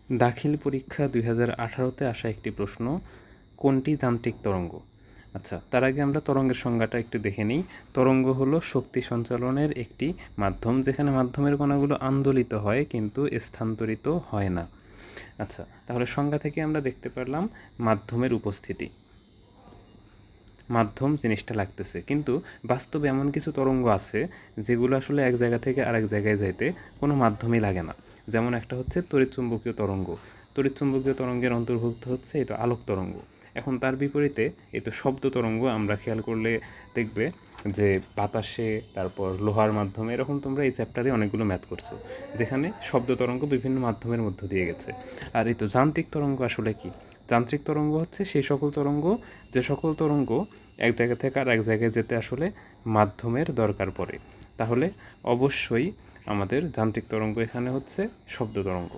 দাখিল পরীক্ষা 2018-তে আসা একটি প্রশ্ন, কোনটি যান্ত্রিক তরঙ্গ? আচ্ছা, তার আগে আমরা তরঙ্গের সংজ্ঞাটা একটু দেখে নিই। তরঙ্গ হলো শক্তি সঞ্চালনের একটি মাধ্যম, যেখানে মাধ্যমের কণাগুলো আন্দোলিত হয় কিন্তু স্থানান্তরিত হয় না। আচ্ছা, তাহলে সংজ্ঞা থেকে আমরা দেখতে পারলাম মাধ্যমের উপস্থিতি, মাধ্যম জিনিসটা লাগতেছে, কিন্তু বাস্তবে এমন কিছু তরঙ্গ আছে যেগুলো আসলে এক জায়গা থেকে আরেক জায়গায় যাইতে কোনো মাধ্যমই লাগে না। যেমন একটা হচ্ছে তড়িৎচুম্বকীয় তরঙ্গ। তড়িৎচুম্বকীয় তরঙ্গের অন্তর্ভুক্ত হচ্ছে এই তো আলোক তরঙ্গ। এখন তার বিপরীতে এই তো শব্দ তরঙ্গ আমরা খেয়াল করলে দেখবে যে বাতাসে, তারপর লোহার মাধ্যমে, এরকম তোমরা এই চ্যাপ্টারে অনেকগুলো ম্যাথ করছো, যেখানে শব্দ তরঙ্গ বিভিন্ন মাধ্যমের মধ্য দিয়ে গেছে। আর এই তো যান্ত্রিক তরঙ্গ আসলে কি? যান্ত্রিক তরঙ্গ হচ্ছে সেই সকল তরঙ্গ, যে সকল তরঙ্গ এক জায়গা থেকে আর এক জায়গায় যেতে আসলে মাধ্যমের দরকার পড়ে। তাহলে অবশ্যই আমাদের যান্ত্রিক তরঙ্গ এখানে হচ্ছে শব্দ তরঙ্গ।